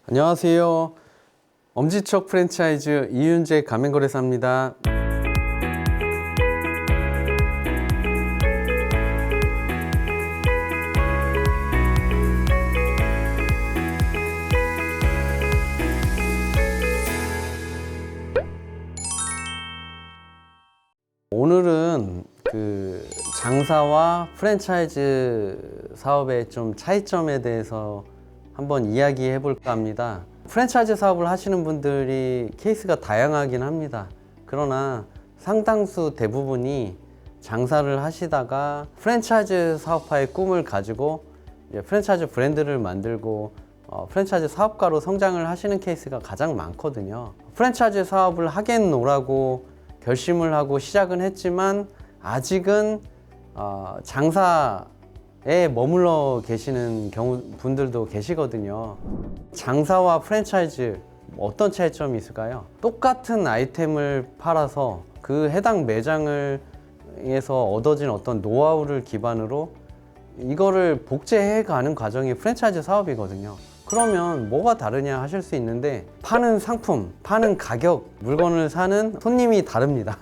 안녕하세요. 엄지척 프랜차이즈 이윤재 가맹거래사입니다. 오늘은 장사와 프랜차이즈 사업의 좀 차이점에 대해서 한번 이야기해 볼까 합니다. 프랜차이즈 사업을 하시는 분들이 케이스가 다양하긴 합니다. 그러나 상당수 대부분이 장사를 하시다가 프랜차이즈 사업화의 꿈을 가지고 이제 프랜차이즈 브랜드를 만들고 프랜차이즈 사업가로 성장을 하시는 케이스가 가장 많거든요. 프랜차이즈 사업을 하겠노라고 결심을 하고 시작은 했지만 아직은 장사에 머물러 계시는 분들도 계시거든요. 장사와 프랜차이즈 어떤 차이점이 있을까요? 똑같은 아이템을 팔아서 그 해당 매장에서 얻어진 어떤 노하우를 기반으로 이거를 복제해 가는 과정이 프랜차이즈 사업이거든요. 그러면 뭐가 다르냐 하실 수 있는데, 파는 상품, 파는 가격, 물건을 사는 손님이 다릅니다.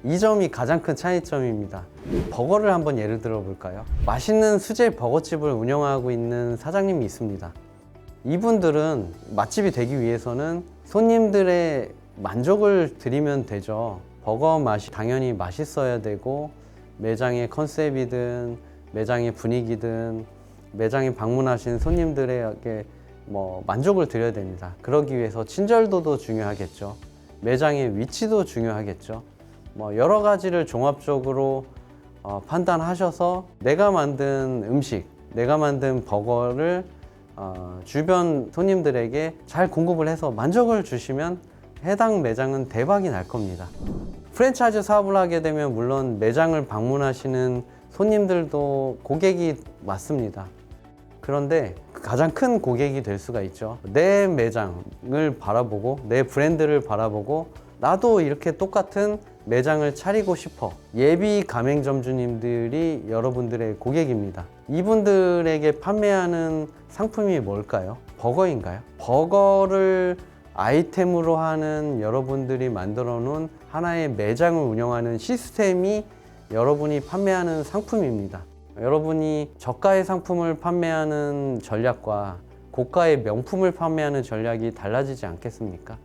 이 점이 가장 큰 차이점입니다. 버거를 한번 예를 들어 볼까요? 맛있는 수제 버거집을 운영하고 있는 사장님이 있습니다. 이분들은 맛집이 되기 위해서는 손님들의 만족을 드리면 되죠. 버거 맛이 당연히 맛있어야 되고, 매장의 컨셉이든 매장의 분위기든 매장에 방문하신 손님들에게 만족을 드려야 됩니다. 그러기 위해서 친절도도 중요하겠죠. 매장의 위치도 중요하겠죠. 여러 가지를 종합적으로 판단하셔서 내가 만든 음식, 내가 만든 버거를 주변 손님들에게 잘 공급을 해서 만족을 주시면 해당 매장은 대박이 날 겁니다. 프랜차이즈 사업을 하게 되면 물론 매장을 방문하시는 손님들도 고객이 맞습니다. 그런데 가장 큰 고객이 될 수가 있죠. 내 매장을 바라보고 내 브랜드를 바라보고 나도 이렇게 똑같은 매장을 차리고 싶어. 예비 가맹점주님들이 여러분들의 고객입니다. 이분들에게 판매하는 상품이 뭘까요? 버거인가요? 버거를 아이템으로 하는 여러분들이 만들어 놓은 하나의 매장을 운영하는 시스템이 여러분이 판매하는 상품입니다. 여러분이 저가의 상품을 판매하는 전략과 고가의 명품을 판매하는 전략이 달라지지 않겠습니까?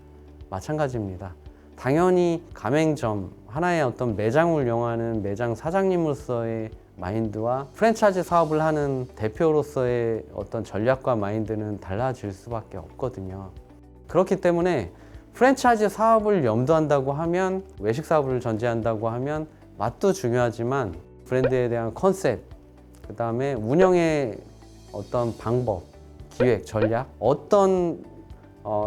마찬가지입니다. 당연히 가맹점, 하나의 어떤 매장을 운영하는 매장 사장님으로서의 마인드와 프랜차이즈 사업을 하는 대표로서의 어떤 전략과 마인드는 달라질 수밖에 없거든요. 그렇기 때문에 프랜차이즈 사업을 염두한다고 하면, 외식 사업을 전제한다고 하면 맛도 중요하지만 브랜드에 대한 컨셉, 그 다음에 운영의 어떤 방법, 기획, 전략, 어떤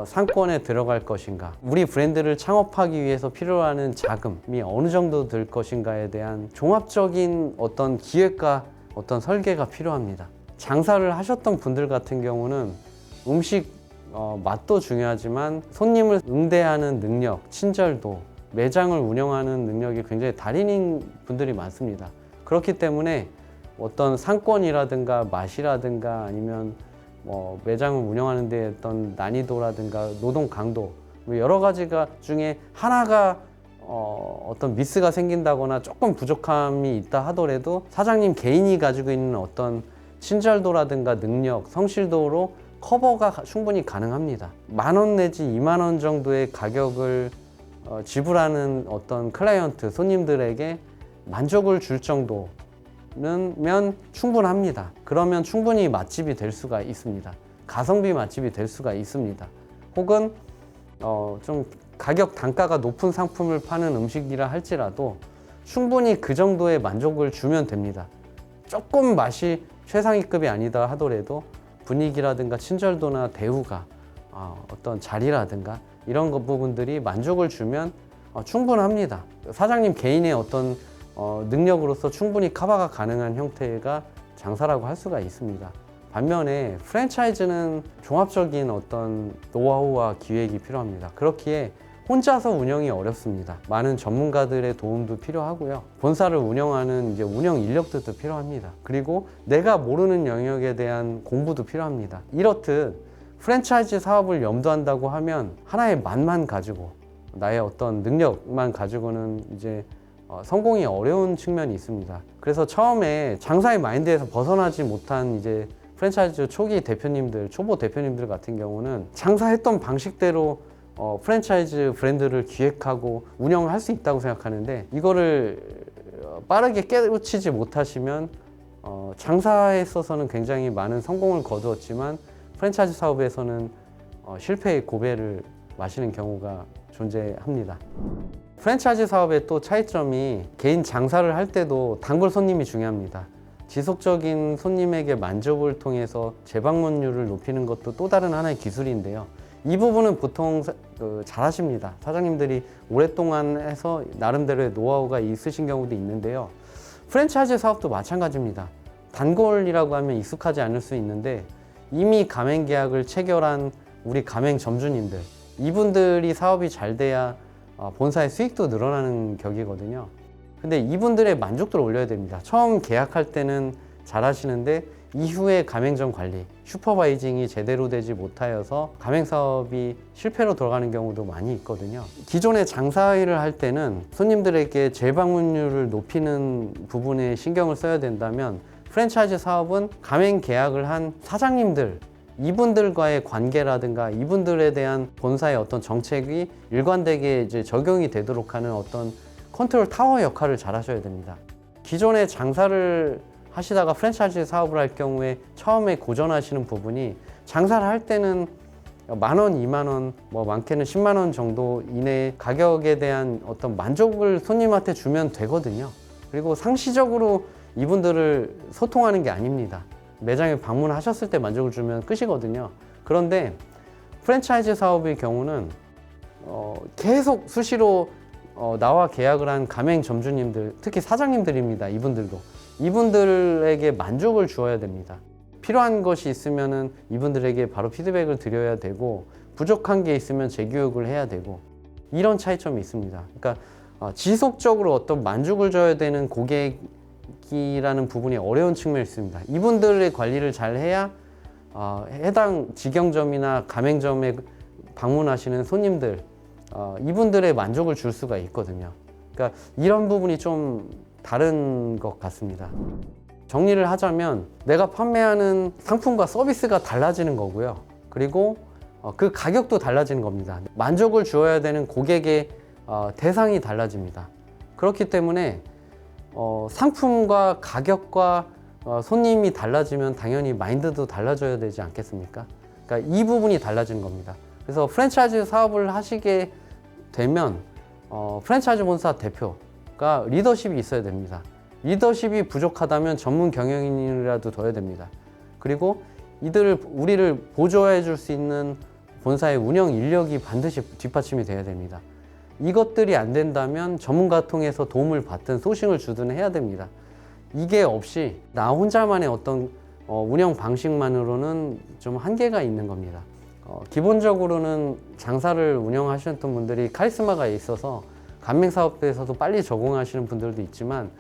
상권에 들어갈 것인가, 우리 브랜드를 창업하기 위해서 필요로 하는 자금이 어느 정도 들 것인가에 대한 종합적인 어떤 기획과 어떤 설계가 필요합니다. 장사를 하셨던 분들 같은 경우는 음식 맛도 중요하지만 손님을 응대하는 능력, 친절도, 매장을 운영하는 능력이 굉장히 달인인 분들이 많습니다. 그렇기 때문에 어떤 상권이라든가 맛이라든가 아니면 매장을 운영하는 데 어떤 난이도라든가 노동 강도, 여러 가지가 중에 하나가 어떤 미스가 생긴다거나 조금 부족함이 있다 하더라도 사장님 개인이 가지고 있는 어떤 친절도라든가 능력, 성실도로 커버가 충분히 가능합니다. 10,000원 내지 20,000원 정도의 가격을 지불하는 어떤 클라이언트, 손님들에게 만족을 줄 정도면 충분합니다. 그러면 충분히 맛집이 될 수가 있습니다. 가성비 맛집이 될 수가 있습니다. 혹은 좀 가격 단가가 높은 상품을 파는 음식이라 할지라도 충분히 그 정도의 만족을 주면 됩니다. 조금 맛이 최상위급이 아니다 하더라도 분위기라든가 친절도나 대우가 어떤 자리라든가 이런 부분들이 만족을 주면 충분합니다. 사장님 개인의 어떤 능력으로서 충분히 커버가 가능한 형태가 장사라고 할 수가 있습니다. 반면에 프랜차이즈는 종합적인 어떤 노하우와 기획이 필요합니다. 그렇기에 혼자서 운영이 어렵습니다. 많은 전문가들의 도움도 필요하고요. 본사를 운영하는 이제 운영 인력들도 필요합니다. 그리고 내가 모르는 영역에 대한 공부도 필요합니다. 이렇듯 프랜차이즈 사업을 염두한다고 하면 하나의 맛만 가지고 나의 어떤 능력만 가지고는 이제 성공이 어려운 측면이 있습니다. 그래서 처음에 장사의 마인드에서 벗어나지 못한 이제 프랜차이즈 초기 대표님들, 초보 대표님들 같은 경우는 장사했던 방식대로 프랜차이즈 브랜드를 기획하고 운영할 수 있다고 생각하는데, 이거를 빠르게 깨우치지 못하시면 장사에 있어서는 굉장히 많은 성공을 거두었지만 프랜차이즈 사업에서는 실패의 고배를 마시는 경우가 존재합니다. 프랜차이즈 사업의 또 차이점이, 개인 장사를 할 때도 단골 손님이 중요합니다. 지속적인 손님에게 만족을 통해서 재방문율을 높이는 것도 또 다른 하나의 기술인데요. 이 부분은 보통 잘 하십니다. 사장님들이 오랫동안 해서 나름대로의 노하우가 있으신 경우도 있는데요. 프랜차이즈 사업도 마찬가지입니다. 단골이라고 하면 익숙하지 않을 수 있는데, 이미 가맹 계약을 체결한 우리 가맹 점주님들, 이분들이 사업이 잘 돼야 본사의 수익도 늘어나는 격이거든요. 근데 이분들의 만족도를 올려야 됩니다. 처음 계약할 때는 잘 하시는데 이후에 가맹점 관리, 슈퍼바이징이 제대로 되지 못하여서 가맹 사업이 실패로 돌아가는 경우도 많이 있거든요. 기존에 장사일을 할 때는 손님들에게 재방문율을 높이는 부분에 신경을 써야 된다면, 프랜차이즈 사업은 가맹 계약을 한 사장님들, 이분들과의 관계라든가 이분들에 대한 본사의 어떤 정책이 일관되게 이제 적용이 되도록 하는 어떤 컨트롤 타워 역할을 잘 하셔야 됩니다. 기존에 장사를 하시다가 프랜차이즈 사업을 할 경우에 처음에 고전하시는 부분이, 장사를 할 때는 10,000원, 20,000원, 뭐 많게는 100,000원 정도 이내의 가격에 대한 어떤 만족을 손님한테 주면 되거든요. 그리고 상시적으로 이분들을 소통하는 게 아닙니다. 매장에 방문하셨을 때 만족을 주면 끝이거든요. 그런데 프랜차이즈 사업의 경우는 계속 수시로 나와 계약을 한 가맹 점주님들, 특히 사장님들입니다. 이분들에게 만족을 주어야 됩니다. 필요한 것이 있으면은 이분들에게 바로 피드백을 드려야 되고, 부족한 게 있으면 재교육을 해야 되고, 이런 차이점이 있습니다. 그러니까 지속적으로 어떤 만족을 줘야 되는 고객이라는 부분이 어려운 측면이 있습니다. 이분들의 관리를 잘 해야 해당 직영점이나 가맹점에 방문하시는 손님들, 이분들의 만족을 줄 수가 있거든요. 그러니까 이런 부분이 좀 다른 것 같습니다. 정리를 하자면, 내가 판매하는 상품과 서비스가 달라지는 거고요. 그리고 그 가격도 달라지는 겁니다. 만족을 주어야 되는 고객의 대상이 달라집니다. 그렇기 때문에 상품과 가격과 손님이 달라지면 당연히 마인드도 달라져야 되지 않겠습니까? 그러니까 이 부분이 달라지는 겁니다. 그래서 프랜차이즈 사업을 하시게 되면 프랜차이즈 본사 대표가 리더십이 있어야 됩니다. 리더십이 부족하다면 전문 경영인이라도 둬야 됩니다. 그리고 우리를 보조해 줄 수 있는 본사의 운영 인력이 반드시 뒷받침이 돼야 됩니다. 이것들이 안 된다면 전문가 통해서 도움을 받든 소싱을 주든 해야 됩니다. 이게 없이 나 혼자만의 어떤 운영 방식만으로는 좀 한계가 있는 겁니다. 기본적으로는 장사를 운영하시는 분들이 카리스마가 있어서 가맹 사업에서도 빨리 적응하시는 분들도 있지만,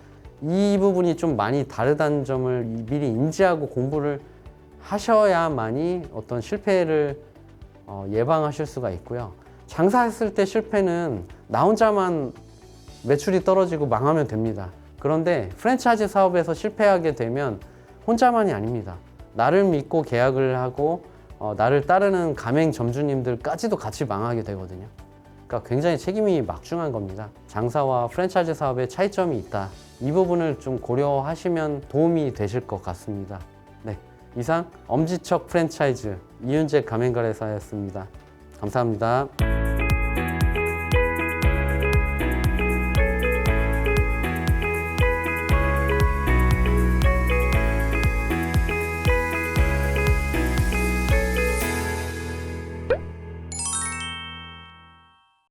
이 부분이 좀 많이 다르다는 점을 미리 인지하고 공부를 하셔야만이 어떤 실패를 예방하실 수가 있고요. 장사했을 때 실패는 나 혼자만 매출이 떨어지고 망하면 됩니다. 그런데 프랜차이즈 사업에서 실패하게 되면 혼자만이 아닙니다. 나를 믿고 계약을 하고 나를 따르는 가맹 점주님들까지도 같이 망하게 되거든요. 그러니까 굉장히 책임이 막중한 겁니다. 장사와 프랜차이즈 사업의 차이점이 있다. 이 부분을 좀 고려하시면 도움이 되실 것 같습니다. 네, 이상 엄지척 프랜차이즈 이윤재 가맹거래사였습니다. 감사합니다.